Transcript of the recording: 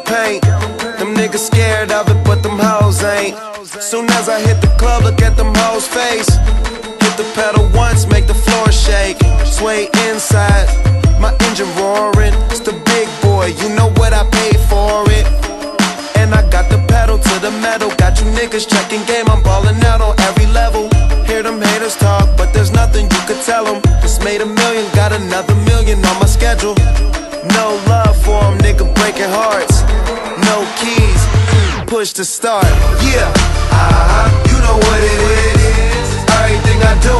paint. Them niggas scared of it, but them hoes ain't. Soon as I hit the club, look at them hoes' face. Hit the pedal once, make the floor shake. Sway inside, my engine roaring. It's the big boy, you know what I paid for it. And I got the pedal to the metal. Got you niggas checking game, I'm ballin' out on every level. Hear them haters talk, but there's nothing you could tell them. Just made $1 million, got another million on my schedule. No love for them, nigga breaking hearts. No keys, push to start. Yeah, you know what it is. Everything I do